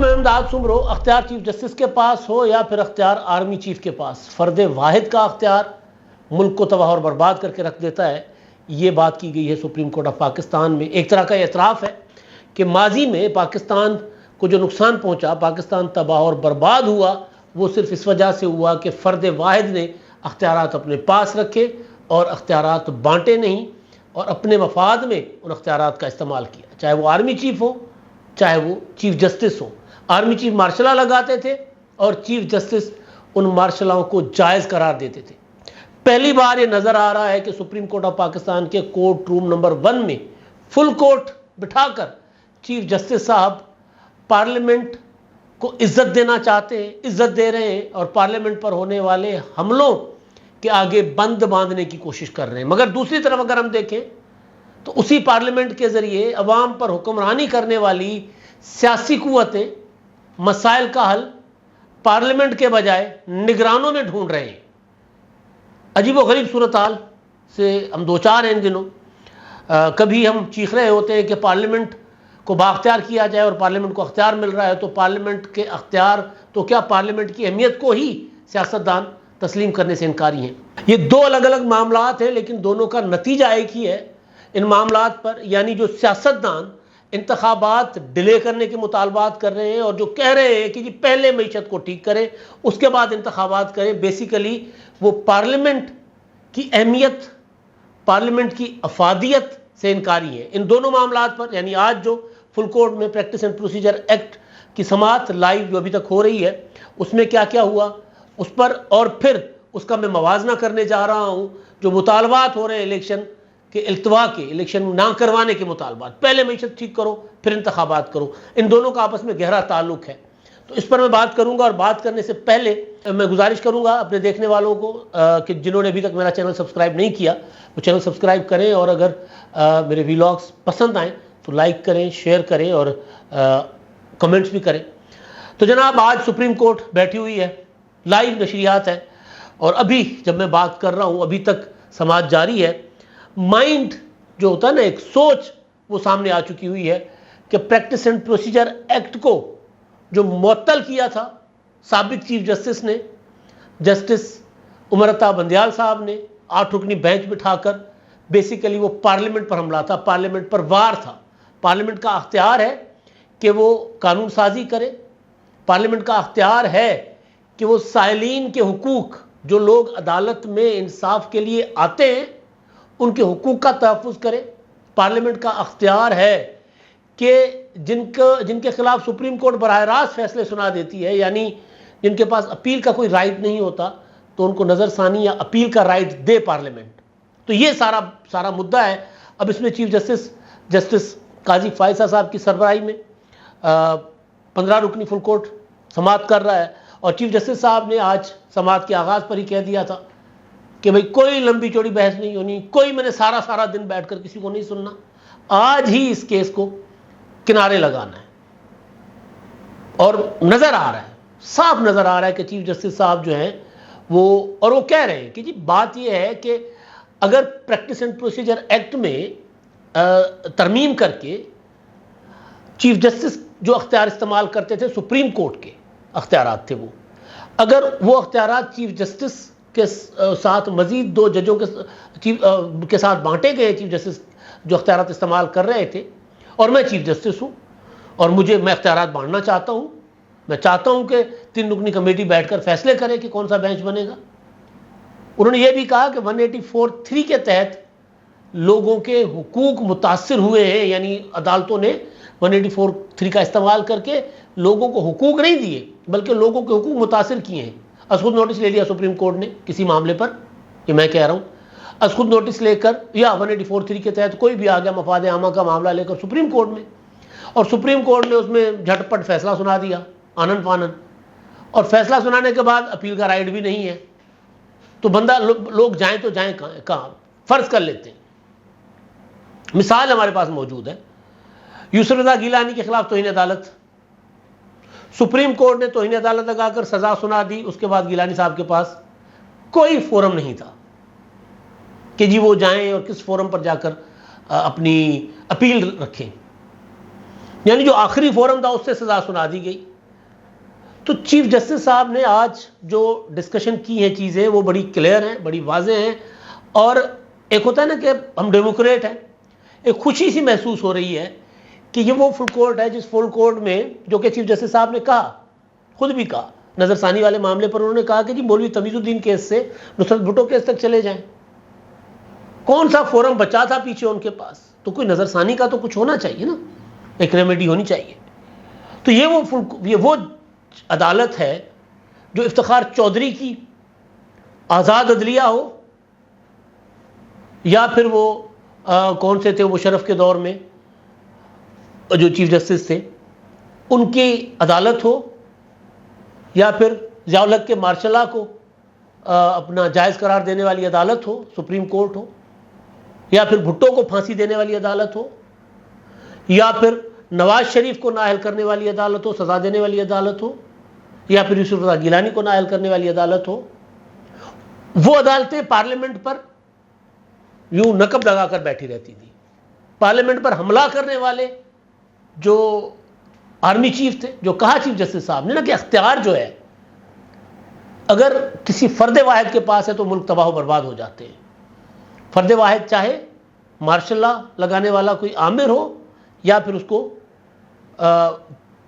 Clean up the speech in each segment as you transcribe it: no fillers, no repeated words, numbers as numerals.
میں امداد سمرو اختیار چیف جسٹس کے پاس ہو یا پھر اختیار آرمی چیف کے پاس، فرد واحد کا اختیار ملک کو تباہ اور برباد کر کے رکھ دیتا ہے، یہ بات کی گئی ہے سپریم کورٹ آف پاکستان میں۔ ایک طرح کا اعتراف ہے کہ ماضی میں پاکستان کو جو نقصان پہنچا، پاکستان تباہ اور برباد ہوا، وہ صرف اس وجہ سے ہوا کہ فرد واحد نے اختیارات اپنے پاس رکھے اور اختیارات بانٹے نہیں اور اپنے مفاد میں ان اختیارات کا استعمال کیا، چاہے وہ آرمی چیف ہو چاہے وہ چیف جسٹس ہو۔ آرمی چیف مارشل لا لگاتے تھے اور چیف جسٹس ان مارشل لاؤں کو جائز قرار دیتے تھے۔ پہلی بار یہ نظر آ رہا ہے کہ سپریم کورٹ آف پاکستان کے کورٹ روم نمبر 1 میں فل کورٹ بٹھا کر چیف جسٹس صاحب پارلیمنٹ کو عزت دینا چاہتے ہیں، عزت دے رہے ہیں، اور پارلیمنٹ پر ہونے والے حملوں کے آگے بند باندھنے کی کوشش کر رہے ہیں۔ مگر دوسری طرف اگر ہم دیکھیں تو اسی پارلیمنٹ کے ذریعے عوام پر حکمرانی کرنے والی سیاسی قوتیں مسائل کا حل پارلیمنٹ کے بجائے نگرانوں میں ڈھونڈ رہے ہیں۔ عجیب و غریب صورتحال سے ہم دوچار ہیں ان دنوں۔ کبھی ہم چیخ رہے ہوتے ہیں کہ پارلیمنٹ کو بااختیار کیا جائے اور پارلیمنٹ کو اختیار مل رہا ہے، تو پارلیمنٹ کے اختیار تو کیا پارلیمنٹ کی اہمیت کو ہی سیاستدان تسلیم کرنے سے انکاری ہیں۔ یہ دو الگ الگ معاملات ہیں لیکن دونوں کا نتیجہ ایک ہی ہے۔ ان معاملات پر یعنی جو سیاستدان انتخابات ڈیلے کرنے کے مطالبات کر رہے ہیں اور جو کہہ رہے ہیں کہ جی پہلے معیشت کو ٹھیک کریں اس کے بعد انتخابات کریں، بیسیکلی وہ پارلیمنٹ کی اہمیت، پارلیمنٹ کی افادیت سے انکاری ہیں۔ ان دونوں معاملات پر یعنی آج جو فل کورٹ میں پریکٹس اینڈ پروسیجر ایکٹ کی سماعت لائیو جو ابھی تک ہو رہی ہے، اس میں کیا کیا ہوا اس پر، اور پھر اس کا میں موازنہ کرنے جا رہا ہوں جو مطالبات ہو رہے ہیں الیکشن کے التوا کے، الیکشن نہ کروانے کے مطالبات، پہلے معیشت ٹھیک کرو پھر انتخابات کرو، ان دونوں کا آپس میں گہرا تعلق ہے۔ تو اس پر میں بات کروں گا، اور بات کرنے سے پہلے میں گزارش کروں گا اپنے دیکھنے والوں کو کہ جنہوں نے ابھی تک میرا چینل سبسکرائب نہیں کیا وہ چینل سبسکرائب کریں، اور اگر میرے ویلاگز پسند آئیں تو لائک کریں، شیئر کریں اور کمنٹس بھی کریں۔ تو جناب آج سپریم کورٹ بیٹھی ہوئی ہے، لائیو نشریات ہے، اور ابھی جب میں بات کر رہا ہوں ابھی تک سماعت جاری ہے۔ مائنڈ جو ہوتا ہے نا، ایک سوچ وہ سامنے آ چکی ہوئی ہے کہ پریکٹس اینڈ پروسیجر ایکٹ کو جو معطل کیا تھا سابق چیف جسٹس نے، جسٹس عمر عطا بندیال صاحب نے 8 رکنی بینچ بٹھا کر، بیسیکلی وہ پارلیمنٹ پر حملہ تھا، پارلیمنٹ پر وار تھا۔ پارلیمنٹ کا اختیار ہے کہ وہ قانون سازی کرے، پارلیمنٹ کا اختیار ہے کہ وہ سائلین کے حقوق، جو لوگ عدالت میں انصاف کے لیے آتے ہیں ان کے حقوق کا تحفظ کرے۔ پارلیمنٹ کا اختیار ہے کہ جن کے خلاف سپریم کورٹ براہ راست فیصلے سنا دیتی ہے، یعنی جن کے پاس اپیل کا کوئی رائٹ نہیں ہوتا، تو ان کو نظر ثانی یا اپیل کا رائٹ دے پارلیمنٹ۔ تو یہ سارا مدعا ہے۔ اب اس میں چیف جسٹس قاضی فائزہ صاحب کی سربراہی میں 15 رکنی فل کورٹ سماعت کر رہا ہے، اور چیف جسٹس صاحب نے آج سماعت کے آغاز پر ہی کہہ دیا تھا کہ بھئی کوئی لمبی چوڑی بحث نہیں ہونی، کوئی میں نے سارا دن بیٹھ کر کسی کو نہیں سننا، آج ہی اس کیس کو کنارے لگانا ہے۔ اور نظر آ رہا ہے، صاف نظر آ رہا ہے کہ چیف جسٹس صاحب جو ہیں وہ کہہ رہے ہیں کہ جی بات یہ ہے کہ اگر پریکٹس اینڈ پروسیجر ایکٹ میں ترمیم کر کے چیف جسٹس جو اختیار استعمال کرتے تھے سپریم کورٹ کے اختیارات تھے، وہ اگر وہ اختیارات چیف جسٹس کے ساتھ مزید 2 ججوں کے ساتھ بانٹے گئے، چیف جسٹس جو اختیارات استعمال کر رہے تھے، اور میں چیف جسٹس ہوں اور میں اختیارات بانٹنا چاہتا ہوں، میں چاہتا ہوں کہ 3 رکنی کمیٹی بیٹھ کر فیصلے کرے کہ کون سا بینچ بنے گا۔ انہوں نے یہ بھی کہا کہ 184(3) کے تحت لوگوں کے حقوق متاثر ہوئے ہیں، یعنی عدالتوں نے 184(3) کا استعمال کر کے لوگوں کو حقوق نہیں دیے بلکہ لوگوں کے حقوق متاثر کیے ہیں۔ از خود نوٹس لے لیا سپریم کورٹ نے کسی معاملے پر، یہ میں کہہ رہا ہوں، از خود نوٹس لے کر یا 184(3) کے تحت کوئی بھی آ گیا مفاد عامہ کا معاملہ لے کر سپریم کورٹ میں، اور سپریم کورٹ نے اس میں جھٹ پٹ فیصلہ سنا دیا آنن فانن، اور فیصلہ سنانے کے بعد اپیل کا رائٹ بھی نہیں ہے، تو لوگ جائیں تو جائیں کہاں؟ فرض کر لیتے ہیں، مثال ہمارے پاس موجود ہے، یوسف رضا گیلانی کے خلاف توہین عدالت، سپریم کورٹ نے توہین عدالت لگا کر سزا سنا دی، اس کے بعد گیلانی صاحب کے پاس کوئی فورم نہیں تھا کہ جی وہ جائیں اور کس فورم پر جا کر اپنی اپیل رکھیں، یعنی جو آخری فورم تھا اس سے سزا سنا دی گئی، تو چیف جسٹس صاحب نے آج جو ڈسکشن کی ہیں چیزیں وہ بڑی کلیئر ہیں, بڑی واضح ہیں, اور ایک ہوتا ہے نا کہ ہم ڈیموکریٹ ہیں, ایک خوشی سی محسوس ہو رہی ہے کہ یہ وہ فل کورٹ ہے جس فل کورٹ میں جو کہ چیف جسٹس صاحب نے کہا, خود بھی کہا نظر ثانی والے معاملے پر, انہوں نے کہا کہ جی مولوی تمیز الدین کیس سے نصرت بھٹو کیس تک چلے جائیں. کون سا فورم بچا تھا پیچھے ان کے پاس؟ تو کوئی نظر ثانی کا تو کچھ ہونا چاہیے نا, ایک ریمیڈی ہونی چاہیے. تو یہ وہ عدالت ہے جو افتخار چودھری کی آزاد عدلیہ ہو, یا پھر وہ کون سے تھے وہ شرف کے دور میں جو چیف جسٹس تھے ان کی عدالت ہو, یا پھر ضیاء الحق کے مارشل لاء کو اپنا جائز قرار دینے والی عدالت ہو, سپریم کورٹ ہو, یا پھر بھٹو کو پھانسی دینے والی عدالت ہو, یا پھر نواز شریف کو نااہل کرنے والی عدالت ہو, سزا دینے والی عدالت ہو, یا پھر یوسف رضا گیلانی کو نااہل کرنے والی عدالت ہو. وہ عدالتیں پارلیمنٹ پر یوں نقب لگا کر بیٹھی رہتی تھی. پارلیمنٹ پر حملہ کرنے والے جو آرمی چیف تھے, جو کہا چیف جسٹس صاحب نے نا کہ اختیار جو ہے اگر کسی فرد واحد کے پاس ہے تو ملک تباہ و برباد ہو جاتے ہیں. فرد واحد چاہے مارشل لاء لگانے والا کوئی آمر ہو, یا پھر اس کو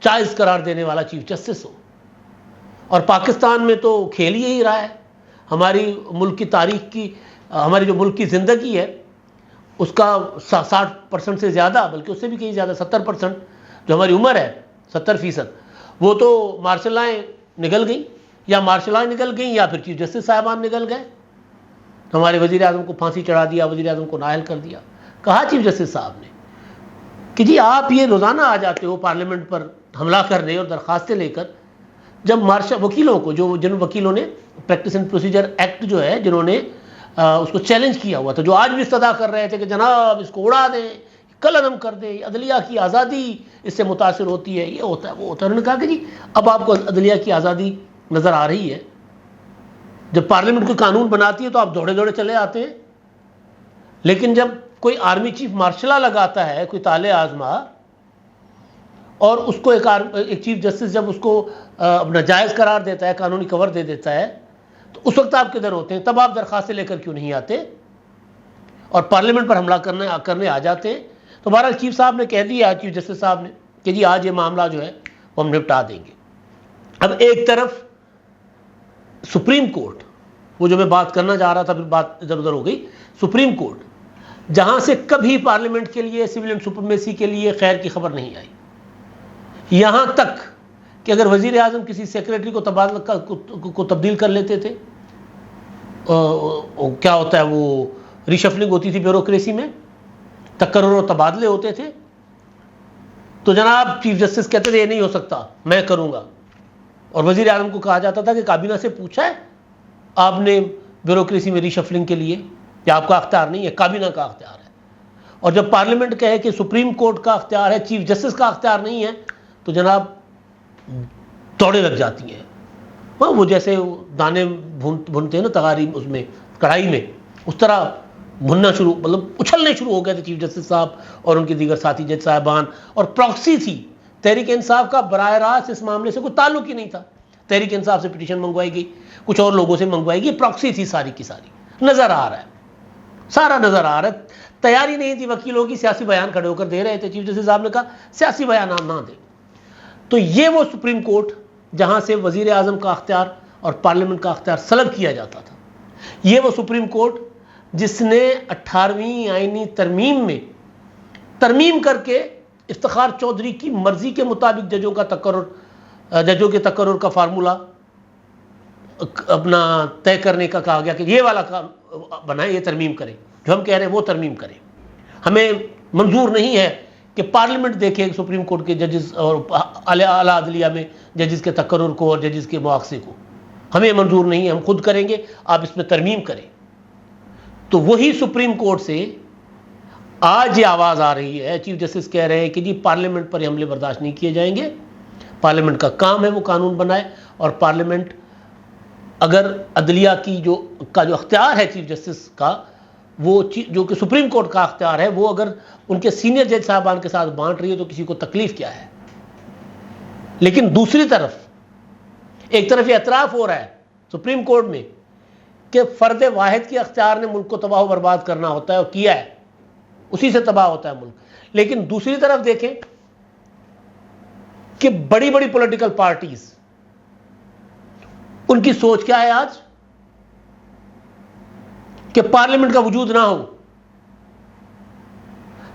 جائز قرار دینے والا چیف جسٹس ہو. اور پاکستان میں تو کھیل یہی رہا ہے. ہماری ملک کی تاریخ کی, ہماری جو ملک کی زندگی ہے اس کا 60% سے زیادہ, بلکہ اس سے بھی کہیں زیادہ 70% جو ہماری عمر ہے 70%, وہ تو مارشل لائیں نکل گئیں, یا مارشل لائیں نکل گئیں یا پھر چیف جسٹس صاحبان نکل گئے. ہمارے وزیر اعظم کو پھانسی چڑھا دیا, وزیر اعظم کو نااہل کر دیا. کہا چیف جسٹس صاحب نے کہ جی آپ یہ روزانہ آ جاتے ہو پارلیمنٹ پر حملہ کرنے اور درخواستیں لے کر, جب وکیلوں کو, جن وکیلوں نے پریکٹس اینڈ پروسیجر ایکٹ جو ہے جنہوں نے اس کو چیلنج کیا ہوا تھا, جو آج بھی استدعا کر رہے تھے کہ جناب اس کو اڑا دیں, قلم عدم کر دیں, عدلیہ کی آزادی اس سے متاثر ہوتی ہے, یہ ہوتا ہے وہ ہوتا ہے. انہوں نے کہا کہ جی اب آپ کو عدلیہ کی آزادی نظر آ رہی ہے. جب پارلیمنٹ کوئی قانون بناتی ہے تو آپ دوڑے دوڑے چلے آتے ہیں, لیکن جب کوئی آرمی چیف مارشل لاء لگاتا ہے, کوئی طالع آزما, اور اس کو ایک چیف جسٹس جب اس کو اپنا جائز قرار دیتا ہے, قانونی کور دے دیتا ہے, تو اس وقت آپ کدھر ہوتے ہیں؟ تب آپ درخواستیں لے کر کیوں نہیں آتے اور پارلیمنٹ پر حملہ کرنے آ جاتے ہیں؟ تو بہرحال چیف صاحب نے کہہ دیا, چیف جسٹس صاحب نے, کہ جی آج یہ معاملہ جو ہے وہ ہم نپٹا دیں گے. اب ایک طرف سپریم کورٹ, وہ جو میں بات کرنا چاہ رہا تھا پھر بات ادھر ادھر ہو گئی, سپریم کورٹ جہاں سے کبھی پارلیمنٹ کے لیے سویلین سپریمیسی کے لیے خیر کی خبر نہیں آئی, یہاں تک کہ اگر وزیر اعظم کسی سیکریٹری کو تبدیل کر لیتے تھے, کیا ہوتا ہے وہ ریشفلنگ ہوتی تھی بیوروکریسی میں, تقرر و تبادلے ہوتے تھے, تو جناب چیف جسٹس کہتے تھے یہ نہیں ہو سکتا, میں کروں گا. اور وزیر اعظم کو کہا جاتا تھا کہ کابینہ سے پوچھا ہے آپ نے بیوروکریسی میں ریشفلنگ کے لیے, یا آپ کا اختیار نہیں ہے, کابینہ کا اختیار ہے. اور جب پارلیمنٹ کہے کہ سپریم کورٹ کا اختیار ہے, چیف جسٹس کا اختیار نہیں ہے, تو جناب دوڑیں لگ جاتی ہیں. وہ جیسے دانے بھونتے ہیں نا تغاری اس میں کڑھائی میں, اس طرح بھننا شروع, مطلب اچھلنے شروع ہو گئے تھے چیف جسٹس صاحب اور ان کے دیگر ساتھی جج صاحبان. اور پراکسی تھی تحریک انصاف کا, براہ راست اس معاملے سے کوئی تعلق ہی نہیں تھا. تحریک انصاف سے پٹیشن منگوائی گئی, کچھ اور لوگوں سے منگوائی گئی, پراکسی تھی ساری کی ساری. نظر آ رہا ہے, سارا نظر آ رہا ہے. تیاری نہیں تھی وکیلوں کی, سیاسی بیان کھڑے ہو کر دے رہے تھے. چیف جسٹس صاحب نے کہا سیاسی بیان آپ نہ دیں. تو یہ وہ سپریم کورٹ جہاں سے وزیر اعظم کا اختیار اور پارلیمنٹ کا اختیار سلب کیا جاتا تھا, یہ وہ سپریم کورٹ جس نے 18ویں آئینی ترمیم میں ترمیم کر کے افتخار چودھری کی مرضی کے مطابق ججوں کے تقرر کا فارمولہ اپنا طے کرنے کا کہا گیا کہ یہ والا بنائیں, یہ ترمیم کریں, جو ہم کہہ رہے ہیں وہ ترمیم کریں. ہمیں منظور نہیں ہے کہ پارلیمنٹ دیکھے سپریم کورٹ کے ججز اور اعلیٰ عدلیہ میں ججز کے تقرر کو اور ججز کے مواخذے کو, ہمیں منظور نہیں ہے, ہم خود کریں گے, آپ اس میں ترمیم کریں. تو وہی سپریم کورٹ سے آج یہ آواز آ رہی ہے, چیف جسٹس کہہ رہے ہیں کہ جی پارلیمنٹ پر یہ حملے برداشت نہیں کیے جائیں گے, پارلیمنٹ کا کام ہے وہ قانون بنائے, اور پارلیمنٹ اگر عدلیہ کی جو اختیار ہے چیف جسٹس کا, وہ جو کہ سپریم کورٹ کا اختیار ہے, وہ اگر ان کے سینئر جج صاحبان کے ساتھ بانٹ رہی ہے تو کسی کو تکلیف کیا ہے. لیکن دوسری طرف ایک طرف یہ اعتراف ہو رہا ہے سپریم کورٹ میں کہ فرد واحد کے اختیار نے ملک کو تباہ و برباد کرنا ہوتا ہے اور کیا ہے، اسی سے تباہ ہوتا ہے ملک. لیکن دوسری طرف دیکھیں کہ بڑی بڑی پولیٹیکل پارٹیز، ان کی سوچ کیا ہے آج کہ پارلیمنٹ کا وجود نہ ہو،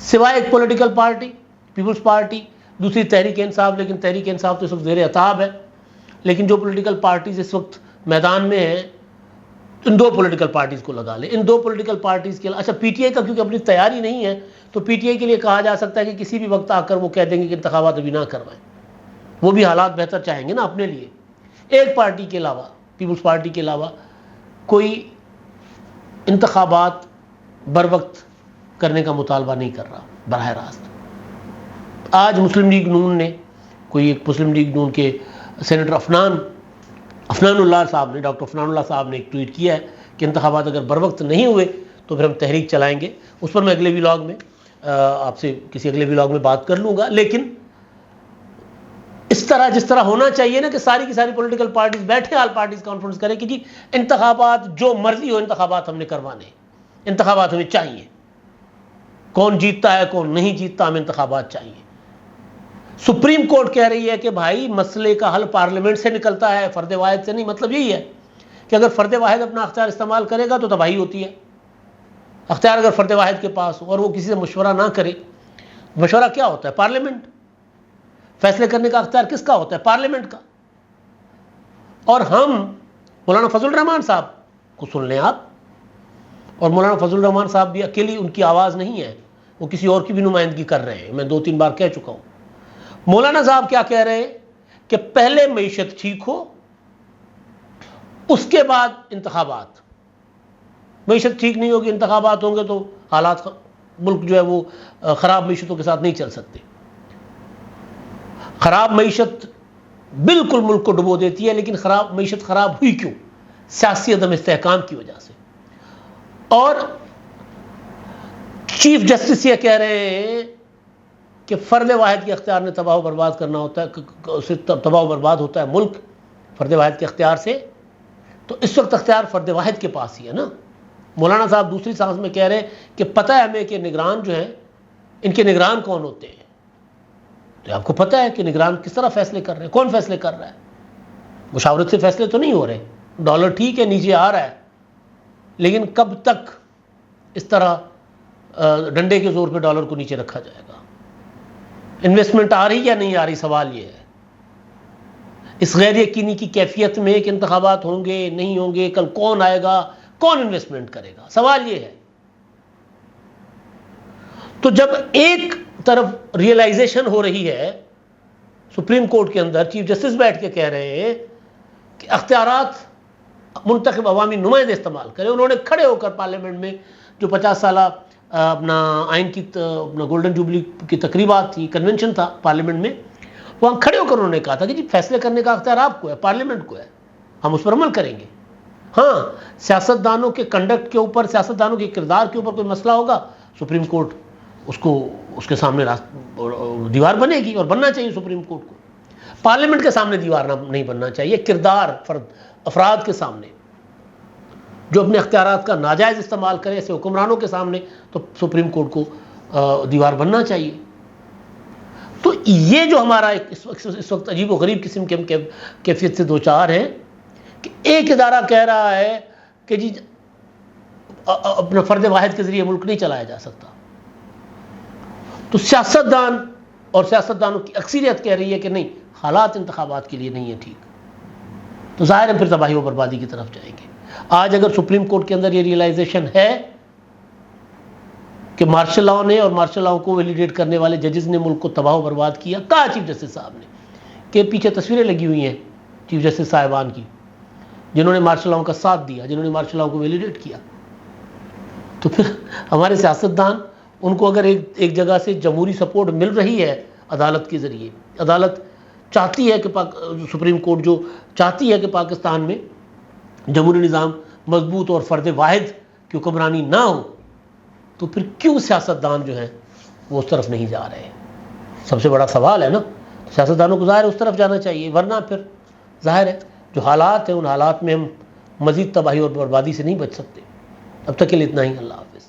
سوائے ایک پولیٹیکل پارٹی پیپلز پارٹی، دوسری تحریک انصاف. لیکن تحریک انصاف تو اس وقت زیر عتاب ہے. لیکن جو پولیٹیکل پارٹیز اس وقت میدان میں ہیں، ان دو پولیٹیکل پارٹیز کو لگا لیں. ان دو پولیٹیکل پارٹیز کے اچھا پی ٹی آئی کا کیونکہ اپنی تیاری نہیں ہے تو پی ٹی آئی کے لیے کہا جا سکتا ہے کہ کسی بھی وقت آ کر وہ کہہ دیں گے کہ انتخابات ابھی نہ کروائیں. وہ بھی حالات بہتر چاہیں گے نا اپنے لیے. ایک پارٹی کے علاوہ، پیپلز پارٹی کے علاوہ، کوئی انتخابات بر وقت کرنے کا مطالبہ نہیں کر رہا براہ راست. آج مسلم لیگ نون نے، کوئی ایک مسلم لیگ نون کے سینیٹر افنان اللہ صاحب نے، ڈاکٹر افنان اللہ صاحب نے ایک ٹویٹ کیا ہے کہ انتخابات اگر بر وقت نہیں ہوئے تو پھر ہم تحریک چلائیں گے. اس پر میں اگلے ولاگ میں آپ سے کسی اگلے ولاگ میں بات کر لوں گا. لیکن اس طرح جس طرح ہونا چاہیے نا کہ ساری کی ساری پولیٹیکل پارٹیز بیٹھے، آل پارٹیز کانفرنس کریں کہ جی انتخابات جو مرضی ہو انتخابات ہم نے کروانے، انتخابات ہمیں چاہیے، کون جیتتا ہے کون نہیں جیتتا، ہمیں انتخابات چاہیے. سپریم کورٹ کہہ رہی ہے کہ بھائی مسئلے کا حل پارلیمنٹ سے نکلتا ہے، فرد واحد سے نہیں. مطلب یہی ہے کہ اگر فرد واحد اپنا اختیار استعمال کرے گا تو تباہی ہوتی ہے. اختیار اگر فرد واحد کے پاس ہو اور وہ کسی سے مشورہ نہ کرے، مشورہ کیا ہوتا ہے؟ پارلیمنٹ. فیصلے کرنے کا اختیار کس کا ہوتا ہے؟ پارلیمنٹ کا. اور ہم مولانا فضل الرحمان صاحب کو سن لیں آپ، اور مولانا فضل الرحمان صاحب بھی اکیلی ان کی آواز نہیں ہے، وہ کسی اور کی بھی نمائندگی کر رہے ہیں. میں 2-3 بار کہہ چکا ہوں. مولانا صاحب کیا کہہ رہے ہیں کہ پہلے معیشت ٹھیک ہو، اس کے بعد انتخابات. معیشت ٹھیک نہیں ہوگی، انتخابات ہوں گے تو حالات ملک جو ہے وہ خراب معیشتوں کے ساتھ نہیں چل سکتے. خراب معیشت بالکل ملک کو ڈبو دیتی ہے، لیکن معیشت خراب ہوئی کیوں؟ سیاسی عدم استحکام کی وجہ سے. اور چیف جسٹس یہ کہہ رہے ہیں کہ فرد واحد کے اختیار نے تباہ و برباد کرنا ہوتا ہے، اسے تباہ و برباد ہوتا ہے ملک فرد واحد کے اختیار سے. تو اس وقت اختیار فرد واحد کے پاس ہی ہے نا. مولانا صاحب دوسری سانس میں کہہ رہے ہیں کہ پتہ ہے ہمیں کہ نگران جو ہیں، ان کے نگران کون ہوتے ہیں. تو آپ کو پتہ ہے کہ نگران کس طرح فیصلے کر رہے ہیں، کون فیصلے کر رہا ہے؟ مشاورت سے فیصلے تو نہیں ہو رہے. ڈالر ٹھیک ہے نیچے آ رہا ہے، لیکن کب تک اس طرح ڈنڈے کے زور پہ ڈالر کو نیچے رکھا جائے گا؟ انویسٹمنٹ آ رہی یا نہیں آ رہی؟ سوال یہ ہے. اس غیر یقینی کی کیفیت میں کہ انتخابات ہوں گے نہیں ہوں گے، کل کون آئے گا، کون انویسٹمنٹ کرے گا؟ سوال یہ ہے. تو جب ایک طرف ریئلائزیشن ہو رہی ہے سپریم کورٹ کے اندر، چیف جسٹس بیٹھ کے کہہ رہے ہیں کہ اختیارات منتخب عوامی نمائندے استعمال کریں. انہوں نے کھڑے ہو کر پارلیمنٹ میں جو 50 سالہ اپنا آئین کی اپنا گولڈن جوبلی کی تقریبات تھی، کنونشن تھا پارلیمنٹ میں، وہاں کھڑے ہو کر انہوں نے کہا تھا کہ جی فیصلے کرنے کا اختیار آپ کو ہے، پارلیمنٹ کو ہے، ہم اس پر عمل کریں گے. ہاں سیاستدانوں کے کنڈکٹ کے اوپر، سیاستدانوں کے کردار کے اوپر کوئی مسئلہ ہوگا، سپریم کورٹ اس کے سامنے دیوار بنے گی، اور بننا چاہیے سپریم کورٹ کو. پارلیمنٹ کے سامنے دیوار نہیں بننا چاہیے، کردار افراد کے سامنے جو اپنے اختیارات کا ناجائز استعمال کرے ایسے حکمرانوں کے سامنے تو سپریم کورٹ کو دیوار بننا چاہیے. تو یہ جو ہمارا اس وقت عجیب و غریب قسم کی کیفیت سے دوچار ہے کہ ایک ادارہ کہہ رہا ہے کہ جی اپنا فرد واحد کے ذریعے ملک نہیں چلایا جا سکتا، تو سیاستدان اور سیاستدانوں کی اکثریت کہہ رہی ہے کہ نہیں، حالات انتخابات کے لیے نہیں ہے ٹھیک. تو ظاہر ہے پھر تباہی و بربادی کی طرف جائیں گے. آج اگر سپریم کورٹ کے اندر یہ ریئلائزیشن ہے کہ مارشل لاء نے اور مارشل لاء کو ویلیڈیٹ کرنے والے ججز نے ملک کو تباہ و برباد کیا، کہا چیف جسٹس صاحب نے کہ پیچھے تصویریں لگی ہوئی ہیں چیف جسٹس صاحبان کی جنہوں نے مارشل لاء کا ساتھ دیا، جنہوں نے مارشل لاء کو ویلیڈیٹ کیا. تو پھر ہمارے سیاستدان، ان کو اگر ایک جگہ سے جمہوری سپورٹ مل رہی ہے عدالت کے ذریعے، عدالت چاہتی ہے کہ سپریم کورٹ جو چاہتی ہے کہ پاکستان میں جمہوری نظام مضبوط اور فرد واحد کی حکمرانی نہ ہو، تو پھر کیوں سیاستدان جو ہیں وہ اس طرف نہیں جا رہے ہیں؟ سب سے بڑا سوال ہے نا. سیاستدانوں کو ظاہر اس طرف جانا چاہیے، ورنہ پھر ظاہر ہے جو حالات ہیں ان حالات میں ہم مزید تباہی اور بربادی سے نہیں بچ سکتے۔ اب تک کے لیے اتنا ہی، اللہ حافظ۔